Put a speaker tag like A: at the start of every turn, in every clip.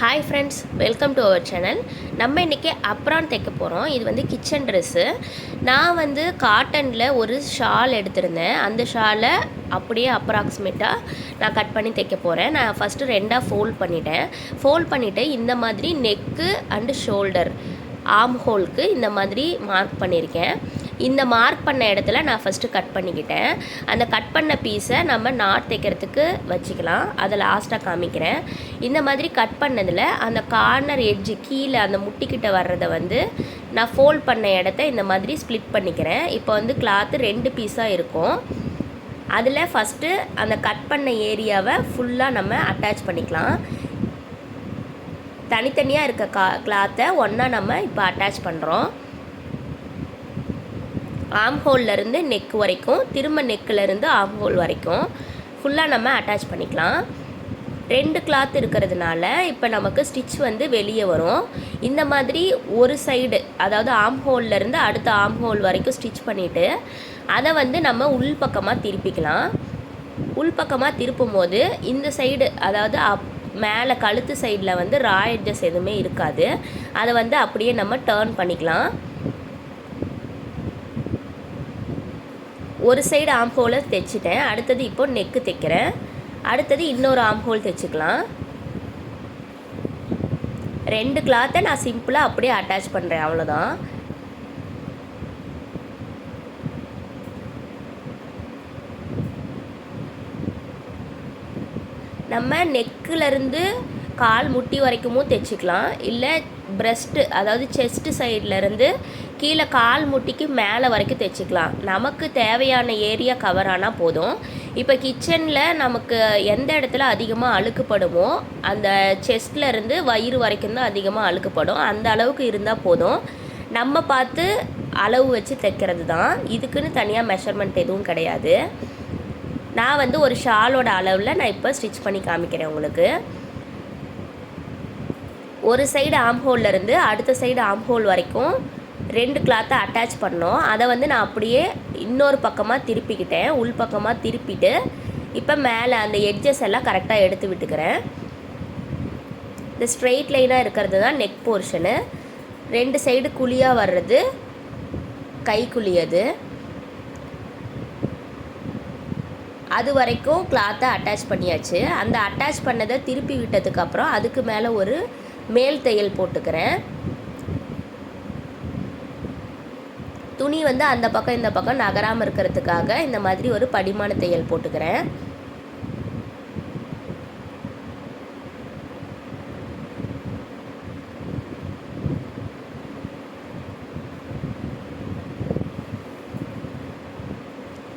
A: Hi friends, welcome to our channel. நம்ம இன்றைக்கி affront தைக்க போகிறோம். இது வந்து கிச்சன் ட்ரெஸ்ஸு. நான் வந்து காட்டனில் ஒரு ஷால் எடுத்திருந்தேன். அந்த ஷாலை அப்படியே அப்ராக்சிமேட்டாக நான் கட் பண்ணி தைக்க போகிறேன். நான் ஃபஸ்ட்டு ரெண்டாக ஃபோல்ட் பண்ணிவிட்டு இந்த மாதிரி நெக்கு அண்டு ஷோல்டர் ஆர்ம் ஹோலுக்கு இந்த மாதிரி மார்க் பண்ணியிருக்கேன். இந்த மார்க் பண்ண இடத்துல நான் ஃபஸ்ட்டு கட் பண்ணிக்கிட்டேன். அந்த கட் பண்ண பீஸை நம்ம நாட் தைக்கிறதுக்கு வச்சுக்கலாம். அதை லாஸ்ட்டாக காமிக்கிறேன். இந்த மாதிரி கட் பண்ணதில் அந்த கார்னர் எட்ஜு கீழே அந்த முட்டிக்கிட்ட வர்றதை வந்து நான் ஃபோல்ட் பண்ண இடத்த இந்த மாதிரி ஸ்ப்ளிட் பண்ணிக்கிறேன். இப்போ வந்து கிளாத்து 2 பீஸாக இருக்கும். அதில் ஃபஸ்ட்டு அந்த கட் பண்ண ஏரியாவை ஃபுல்லாக நம்ம அட்டாச் பண்ணிக்கலாம். தனித்தனியாக இருக்க கிளாத்தை ஒன்றா நம்ம இப்போ அட்டாச் பண்ணுறோம். ஆர்ம் ஹோல்லேருந்து நெக் வரைக்கும், திரும்ப நெக்கிலேருந்து ஆர்ம் ஹோல் வரைக்கும் ஃபுல்லாக நம்ம அட்டாச் பண்ணிக்கலாம். 2 கிளாத் இருக்கிறதுனால இப்போ நமக்கு ஸ்டிச் வந்து வெளியே வரும். இந்த மாதிரி ஒரு சைடு, அதாவது ஆர்ம் ஹோல்லேருந்து அடுத்த ஆர்ம் ஹோல் வரைக்கும் ஸ்டிச் பண்ணிவிட்டு அதை வந்து நம்ம உள்பக்கமாக திருப்பிக்கலாம். உள்பக்கமாக திருப்பும் போது இந்த சைடு, அதாவது மேலே கழுத்து சைடில் வந்து ரா எட்ஜஸ் எதுவுமே இருக்காது. அதை வந்து அப்படியே நம்ம டர்ன் பண்ணிக்கலாம். ஒரு சைடு ஆர்ம் ஹோலை தைச்சிட்டேன். அடுத்தது இப்போ நெக்கு தைக்கிறேன். அடுத்தது இன்னொரு ஆர்ம் ஹோல் தைச்சிக்கலாம். 2 கிளாத்தை நான் சிம்பிளாக அப்படியே அட்டாச் பண்ணுறேன், அவ்வளோதான். நம்ம நெக்கிலேருந்து கால் முட்டி வரைக்குமும் தைச்சிக்கலாம். இல்லை ப்ரெஸ்ட்டு, அதாவது செஸ்ட்டு சைட்லேருந்து கீழே கால் முட்டிக்கு மேலே வரைக்கும் தைச்சிக்கலாம். நமக்கு தேவையான ஏரியா கவர் ஆனால் போதும். இப்போ கிச்சனில் நமக்கு எந்த இடத்துல அதிகமாக அழுக்குப்படுமோ அந்த செஸ்ட்லேருந்து வயிறு வரைக்கும் தான் அதிகமாக அழுக்குப்படும். அந்த அளவுக்கு இருந்தால் போதும். நம்ம பார்த்து அளவு வச்சு தைக்கிறது தான். இதுக்குன்னு தனியாக மெஷர்மெண்ட் எதுவும் கிடையாது. நான் வந்து ஒரு ஷாலோட அளவில் நான் இப்போ ஸ்டிச் பண்ணி காமிக்கிறேன் உங்களுக்கு. ஒரு சைடு ஆர்ம் ஹோல்லேருந்து அடுத்த சைடு ஆர்ம் ஹோல் வரைக்கும் 2 கிளாத்தை அட்டாச் பண்ணோம். அதை வந்து நான் அப்படியே இன்னொரு பக்கமாக திருப்பிக்கிட்டேன். உள் பக்கமாக திருப்பிட்டு இப்போ மேலே அந்த எட்ஜஸ் எல்லாம் கரெக்டாக எடுத்து விட்டுக்கிறேன். இந்த ஸ்ட்ரெயிட் லைனாக இருக்கிறது தான் நெக் போர்ஷனு. 2 சைடு குழியாக வர்றது கை குழியது. அது வரைக்கும் கிளாத்தை அட்டாச் பண்ணியாச்சு. அந்த அட்டாச் பண்ணதை திருப்பி விட்டதுக்கப்புறம் அதுக்கு மேலே ஒரு மேல் தையல் போட்டுக்கிறேன். துணி வந்து அந்த பக்கம் இந்த பக்கம் நகராமல் இருக்கிறதுக்காக இந்த மாதிரி ஒரு படிமான தையல் போட்டுக்கிறேன்.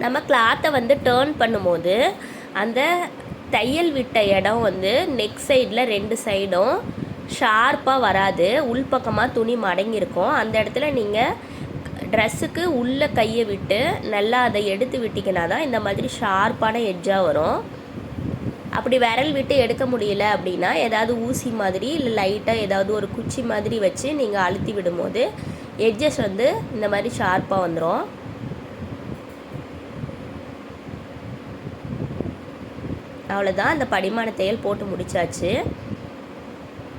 A: நம்ம கிளாத்தை வந்து டேர்ன் பண்ணும்போது அந்த தையல் விட்ட இடம் வந்து நெக் சைடில் 2 சைடும் ஷார்ப்பாக வராது. உள்பக்கமாக துணி மடங்கியிருக்கும். அந்த இடத்துல நீங்கள் ட்ரெஸ்ஸுக்கு உள்ளே கையை விட்டு நல்லா அதை எடுத்து விட்டிங்கன்னா தான் இந்த மாதிரி ஷார்ப்பான எட்ஜாக வரும். அப்படி விரல் விட்டு எடுக்க முடியல அப்படின்னா ஏதாவது ஊசி மாதிரி இல்லை லைட்டாக ஏதாவது ஒரு குச்சி மாதிரி வச்சு நீங்கள் அழுத்தி விடும்போது எட்ஜஸ் வந்து இந்த மாதிரி ஷார்ப்பாக வந்துடும். அவ்வளோதான். அந்த படிமான தையல் போட்டு முடித்தாச்சு.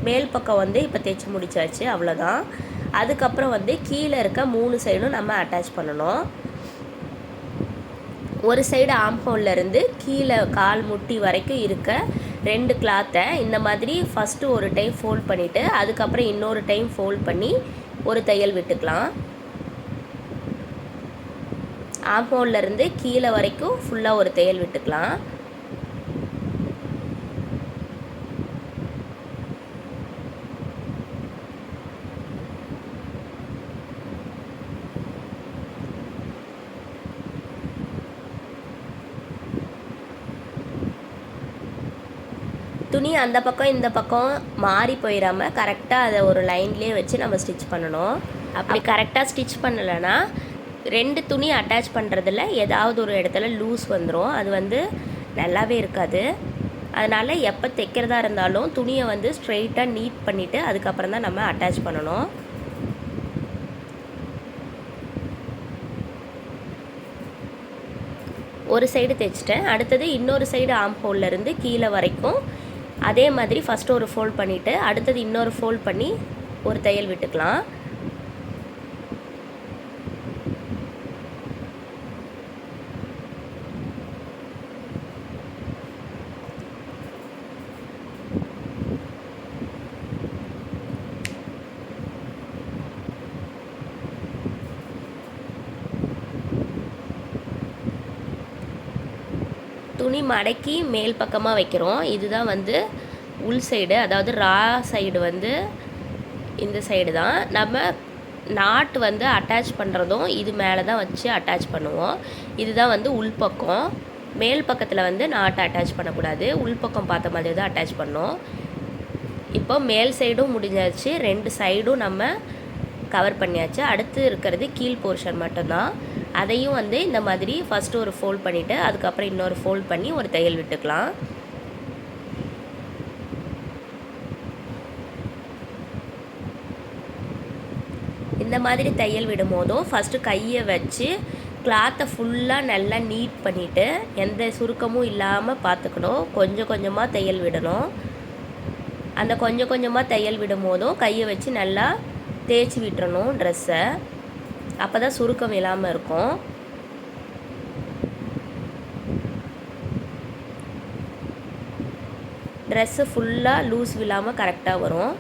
A: மேல் பக்கம் வந்து இப்போ தைச்சி முடித்தாச்சு, அவ்வளோதான். அதுக்கப்புறம் வந்து கீழே இருக்க 3 சைடும் நம்ம அட்டாச் பண்ணணும். ஒரு சைடு ஆர்ம் ஹோல்லேருந்து கீழே கால் முட்டி வரைக்கும் இருக்க 2 கிளாத்தை இந்த மாதிரி ஃபஸ்ட்டு ஒரு டைம் ஃபோல்ட் பண்ணிவிட்டு அதுக்கப்புறம் இன்னொரு டைம் ஃபோல்ட் பண்ணி ஒரு தையல் விட்டுக்கலாம். ஆர்ம் ஹோல்லேருந்து கீழே வரைக்கும் ஃபுல்லாக ஒரு தையல் விட்டுக்கலாம். துணி அந்த பக்கம் இந்த பக்கம் மாறி போயிடாமல் கரெக்டாக அதை ஒரு லைன்லேயே வச்சு நம்ம ஸ்டிச் பண்ணணும். அப்படி கரெக்டாக ஸ்டிச் பண்ணலைன்னா 2 துணி அட்டாச் பண்ணுறதில் ஏதாவது ஒரு இடத்துல லூஸ் வந்துடும். அது வந்து நல்லாவே இருக்காது. அதனால் எப்போ தைக்கிறதா இருந்தாலும் துணியை வந்து ஸ்ட்ரெயிட்டாக நீட் பண்ணிவிட்டு அதுக்கப்புறம் தான் நம்ம அட்டாச் பண்ணணும். ஒரு சைடு தைச்சிட்டேன். அடுத்தது இன்னொரு சைடு ஆர்ம் ஹோல்லேருந்து கீழே வரைக்கும் அதே மாதிரி ஃபஸ்ட்டு ஒரு ஃபோல்ட் பண்ணிவிட்டு அடுத்தது இன்னொரு ஃபோல்ட் பண்ணி ஒரு தையல் விட்டுக்கலாம். துணி மடக்கி மேல் பக்கமாக வைக்கிறோம். இதுதான் வந்து உள் சைடு, அதாவது ரா சைடு வந்து இந்த சைடு தான். நம்ம நாட் வந்து அட்டாச் பண்ணுறதும் இது மேலே தான் வச்சு அட்டாச் பண்ணுவோம். இதுதான் வந்து உள்பக்கம். மேல் பக்கத்தில் வந்து நாட் அட்டாச் பண்ணக்கூடாது, உள்பக்கம் பார்த்த மாதிரி தான் அட்டாச் பண்ணோம். இப்போ மேல் சைடும் முடிஞ்சாச்சு, 2 சைடும் நம்ம கவர் பண்ணியாச்சு. அடுத்து இருக்கிறது கீழ் போர்ஷன் மட்டும்தான். அதையும் வந்து இந்த மாதிரி ஃபஸ்ட்டு ஒரு ஃபோல்ட் பண்ணிவிட்டு அதுக்கப்புறம் இன்னொரு ஃபோல்ட் பண்ணி ஒரு தையல் விட்டுக்கலாம். இந்த மாதிரி தையல் விடும் போதும் ஃபஸ்ட்டு கையை வச்சு கிளாத்தை ஃபுல்லாக நல்லா நீட் பண்ணிவிட்டு எந்த சுருக்கமும் இல்லாமல் பார்த்துக்கணும். கொஞ்சம் கொஞ்சமாக தையல் விடணும். அந்த கொஞ்சம் கொஞ்சமாக தையல் விடும் போதும் கையை வச்சு நல்லா தேய்ச்சி விட்டுறணும் ட்ரெஸ்ஸை. அப்போ தான் சுருக்கம் இல்லாமல் இருக்கும். ட்ரெஸ்ஸு ஃபுல்லாக லூஸ் இல்லாமல் கரெக்டாக வரும்.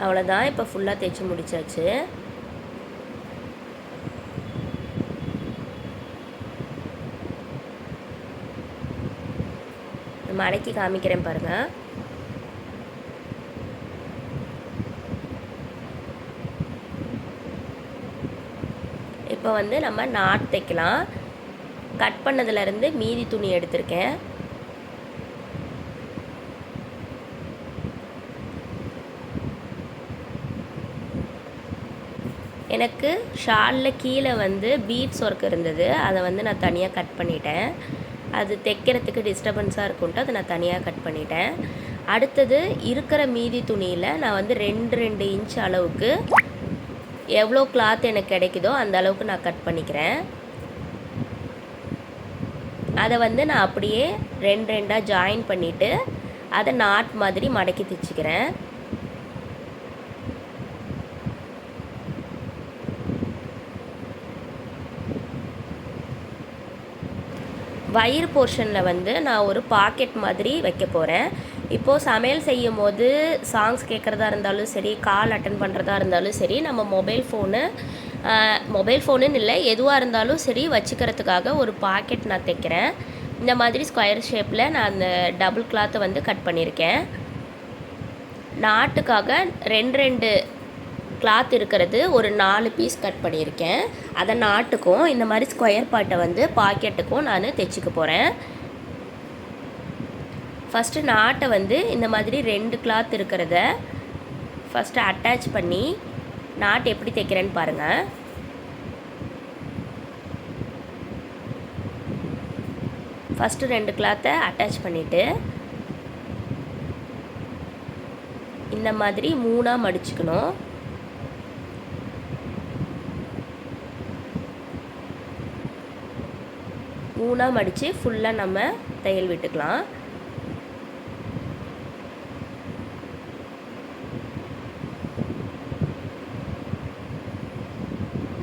A: அவ்வளோதான், இப்போ ஃபுல்லாக தேய்ச்சி முடிச்சாச்சு. மடக்கி காமிக்கிறேன் பாருங்கள். இப்போ வந்து நம்ம நாட் தைக்கலாம். கட் பண்ணதுலேருந்து மீதி துணி எடுத்திருக்கேன். எனக்கு ஷாலில் கீழே வந்து பீட்ஸ் ஒர்க் இருந்தது, அதை வந்து நான் தனியாக கட் பண்ணிட்டேன். அது தைக்கிறதுக்கு டிஸ்டர்பன்ஸாக இருக்குன்ட்டு அதை நான் தனியாக கட் பண்ணிட்டேன். அடுத்தது இருக்கிற மீதி துணியில் நான் வந்து 2 இன்ச் அளவுக்கு எவ்வளோ கிளாத் எனக்கு கிடைக்குதோ அந்த அளவுக்கு நான் கட் பண்ணிக்கிறேன். அதை வந்து நான் அப்படியே 2 ஜாயின் பண்ணிவிட்டு அதை நாட் மாதிரி மடக்கி தைச்சிக்கிறேன். வயிறு போர்ஷனில் வந்து நான் ஒரு பாக்கெட் மாதிரி வைக்க போகிறேன். இப்போது சமையல் செய்யும் போது சாங்ஸ் கேட்குறதா இருந்தாலும் சரி, கால் அட்டன் பண்ணுறதா இருந்தாலும் சரி, நம்ம மொபைல் ஃபோனுன்னு இல்லை, எதுவாக இருந்தாலும் சரி வச்சுக்கிறதுக்காக ஒரு பாக்கெட் நான் தைக்கிறேன். இந்த மாதிரி ஸ்கொயர் ஷேப்பில் நான் அந்த டபுள் கிளாத்தை வந்து கட் பண்ணியிருக்கேன். நாட்டுக்காக 2 கிளாத் இருக்கிறது ஒரு 4 பீஸ் கட் பண்ணியிருக்கேன். அதை நாட்டுக்கும் இந்த மாதிரி ஸ்கொயர் பார்ட்டை வந்து பாக்கெட்டுக்கும் நான் தைச்சிக்க போகிறேன். ஃபஸ்ட்டு நாட்டை வந்து இந்த மாதிரி 2 கிளாத் இருக்கிறத ஃபஸ்ட்டு அட்டாச் பண்ணி நாட் எப்படி தைக்கிறேன்னு பாருங்கள். ஃபஸ்ட்டு 2 கிளாத்தை அட்டாச் பண்ணிவிட்டு இந்த மாதிரி 3ஆக மடிச்சுக்கணும். மூணாக மடித்து ஃபுல்லாக நம்ம தையல் விட்டுக்கலாம்.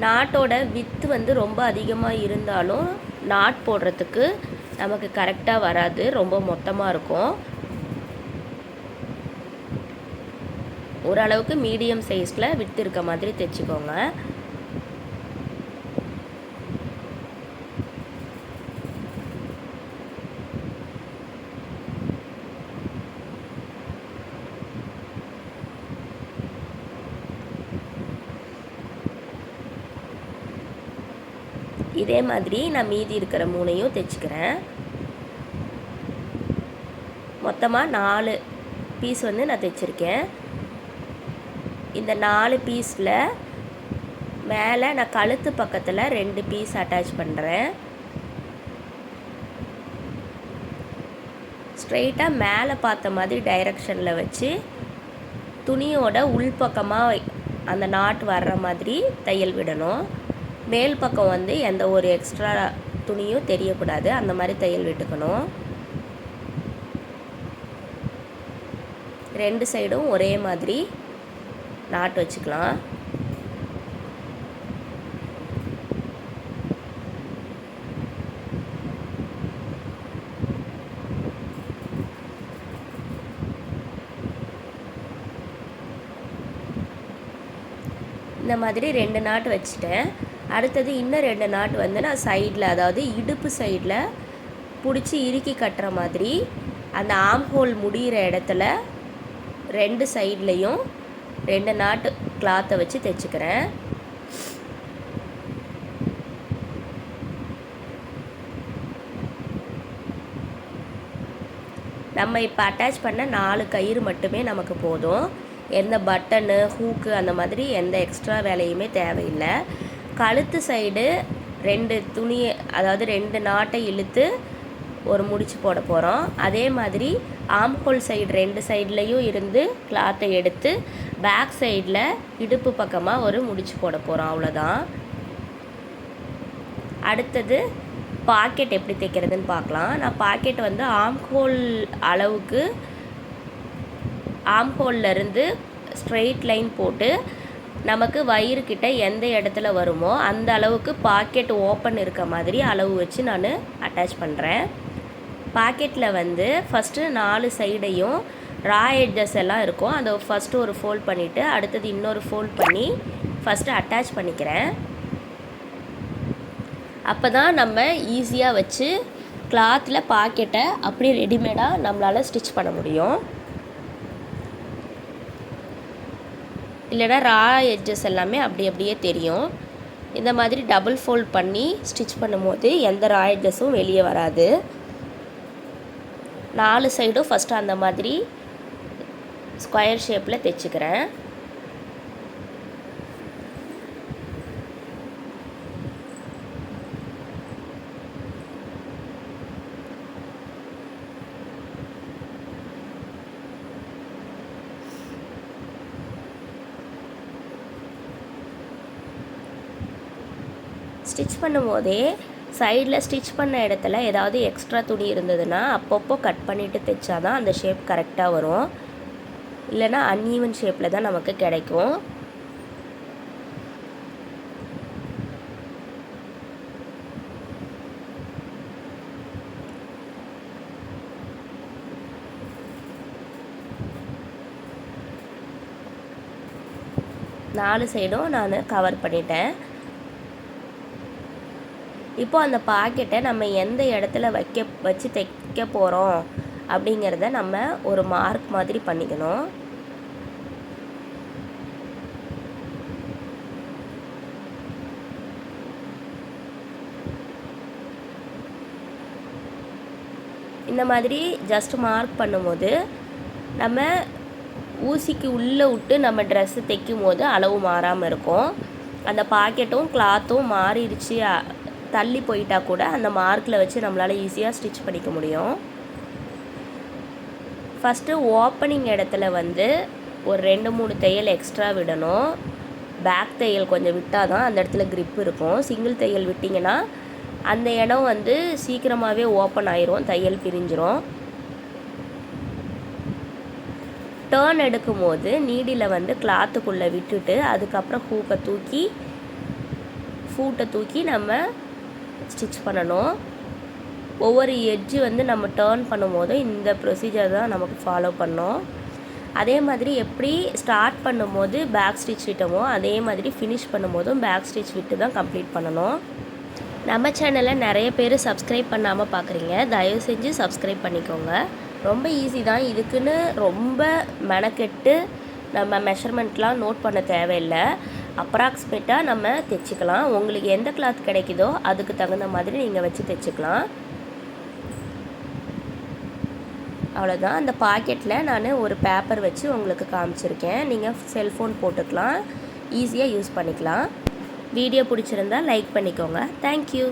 A: நாட்டோட வித்து வந்து ரொம்ப அதிகமாக இருந்தாலும் நாட் போடுறதுக்கு நமக்கு கரெக்டாக வராது, ரொம்ப மொத்தமாக இருக்கும். ஓரளவுக்கு மீடியம் சைஸில் வித்து இருக்க மாதிரி தைச்சிக்கோங்க. இதே மாதிரி நான் மீதி இருக்கிற 3ஐயும் தைச்சிக்கிறேன். மொத்தமாக 4 பீஸ் வந்து நான் தைச்சிருக்கேன். இந்த 4 பீஸில் மேலே நான் கழுத்து பக்கத்தில் 2 பீஸ் அட்டாச் பண்ணுறேன். ஸ்ட்ரெயிட்டாக மேலே பார்த்த மாதிரி டைரெக்ஷனில் வச்சு துணியோட உள்பக்கமாக அந்த நாட் வர்ற மாதிரி தையல் விடணும். மேல் பக்கம் வந்து எந்த ஒரு எக்ஸ்ட்ரா துணியும் தெரியக்கூடாது, அந்த மாதிரி தையல் விட்டுக்கணும். 2 சைடும் ஒரே மாதிரி நாட் வச்சுக்கலாம். இந்த மாதிரி 2 நாட் வச்சுட்டேன். அடுத்தது இன்னும் 2 நாட் வந்து நான் சைடில், அதாவது இடுப்பு சைடில் பிடிச்சி இறுக்கி கட்டுற மாதிரி அந்த ஆம் ஹோல் முடிகிற இடத்துல 2 சைட்லேயும் 2 நாட்டு கிளாத்தை வச்சு தைச்சிக்கிறேன். நம்ம இப்போ அட்டாச் பண்ண 4 கயிறு மட்டுமே நமக்கு போதும். எந்த பட்டனு, ஹூக்கு அந்த மாதிரி எந்த எக்ஸ்ட்ரா வேலையுமே தேவையில்லை. கழுத்து சைடு 2 துணியை, அதாவது 2 நாட்டை இழுத்து ஒரு முடிச்சு போட போகிறோம். அதே மாதிரி ஆம்ஹோல் சைடு 2 சைட்லேயும் இருந்து கிளாத்தை எடுத்து பேக் சைடில் இடுப்பு பக்கமாக ஒரு முடிச்சு போட போகிறோம். அவ்வளோதான். அடுத்தது பாக்கெட் எப்படி தைக்கிறதுன்னு பார்க்கலாம். நான் பாக்கெட் வந்து ஆம்ஹோல் அளவுக்கு, ஆம்ஹோல்லேருந்து ஸ்ட்ரெயிட் லைன் போட்டு நமக்கு வயிறுக்கிட்ட எந்த இடத்துல வருமோ அந்த அளவுக்கு பாக்கெட் ஓப்பன் இருக்க மாதிரி அளவு வச்சு நான் அட்டாச் பண்ணுறேன். பாக்கெட்டில் வந்து ஃபஸ்ட்டு 4 சைடையும் ரா எட்ஜஸ் எல்லாம் இருக்கும், அதை ஃபஸ்ட்டு ஒரு ஃபோல்ட் பண்ணிவிட்டு அடுத்தது இன்னொரு ஃபோல்ட் பண்ணி ஃபஸ்ட்டு அட்டாச் பண்ணிக்கிறேன். அப்போ தான் நம்ம ஈஸியாக வச்சு கிளாத்தில் பாக்கெட்டை அப்படியே ரெடிமேடாக நம்மளால் ஸ்டிச் பண்ண முடியும். இல்லைனா ரா எட்ஜஸ் எல்லாமே அப்படியே தெரியும். இந்த மாதிரி டபுள் ஃபோல்ட் பண்ணி ஸ்டிச் பண்ணும்போது எந்த ரா எட்ஜஸும் வெளியே வராது. 4 சைடும் ஃபஸ்ட்டு அந்த மாதிரி ஸ்கொயர் ஷேப்பில் தைச்சிக்கிறேன். ஸ்டிச் பண்ணும்போதே சைடில் ஸ்டிச் பண்ண இடத்துல ஏதாவது எக்ஸ்ட்ரா துணி இருந்ததுன்னா அப்பப்போ கட் பண்ணிவிட்டு தைச்சா தான் அந்த ஷேப் கரெக்டாக வரும். இல்லைனா அன்ஈவன் ஷேப்பில் தான் நமக்கு கிடைக்கும். நாலு சைடும் நான் கவர் பண்ணிட்டேன். இப்போ அந்த பாக்கெட்டை நம்ம எந்த இடத்துல வச்சு தைக்க போகிறோம் அப்படிங்கிறத நம்ம ஒரு மார்க் மாதிரி பண்ணிக்கணும். இந்த மாதிரி ஜஸ்ட் மார்க் பண்ணும்போது நம்ம ஊசிக்கு உள்ளே விட்டு நம்ம ட்ரெஸ்ஸு தைக்கும் போது அளவு மாறாமல் இருக்கும். அந்த பாக்கெட்டும் கிளாத்தும் மாறிடுச்சு, தள்ளி போயிட்டா கூட அந்த மார்க்கில் வச்சு நம்மளால் ஈஸியாக ஸ்டிச் பண்ணிக்க முடியும். ஃபஸ்ட்டு ஓப்பனிங் இடத்துல வந்து ஒரு 2-3 தையல் எக்ஸ்ட்ரா விடணும். பேக் தையல் கொஞ்சம் விட்டால் தான் அந்த இடத்துல க்ரிப் இருக்கும். சிங்கிள் தையல் விட்டிங்கன்னா அந்த இடம் வந்து சீக்கிரமாகவே ஓப்பன் ஆயிரும், தையல் பிரிஞ்சிரும். டேர்ன் எடுக்கும் போது நீடியில் வந்து கிளாத்துக்குள்ளே விட்டுட்டு அதுக்கப்புறம் ஃபூட்டை தூக்கி நம்ம ஸ்டிச் பண்ணணும். ஒவ்வொரு எட்ஜு வந்து நம்ம டேர்ன் பண்ணும்போது இந்த ப்ரொசீஜர் தான் நமக்கு ஃபாலோ பண்ணோம். அதே மாதிரி எப்படி ஸ்டார்ட் பண்ணும்போது பேக் ஸ்டிச் விட்டோமோ அதே மாதிரி ஃபினிஷ் பண்ணும்போதும் பேக் ஸ்டிச் விட்டு தான் கம்ப்ளீட் பண்ணணும். நம்ம சேனலை நிறைய பேர் சப்ஸ்கிரைப் பண்ணாமல் பார்க்குறீங்க, தயவு செஞ்சு சப்ஸ்கிரைப் பண்ணிக்கோங்க. ரொம்ப ஈஸி தான். இதுக்குன்னு ரொம்ப மெனக்கெட்டு நம்ம மெஷர்மெண்ட்லாம் நோட் பண்ண தேவையில்லை. அப்ராக்சிமேட்டாக நம்ம தைச்சிக்கலாம். உங்களுக்கு எந்த கிளாத் கிடைக்குதோ அதுக்கு தகுந்த மாதிரி நீங்கள் வச்சு தைச்சிக்கலாம். அவ்வளோதான். அந்த பாக்கெட்டில் நான் ஒரு பேப்பர் வச்சு உங்களுக்கு காமிச்சிருக்கேன். நீங்கள் செல்ஃபோன் போட்டுக்கலாம், ஈஸியாக யூஸ் பண்ணிக்கலாம். வீடியோ பிடிச்சிருந்தா லைக் பண்ணிக்கோங்க. தேங்க்யூ.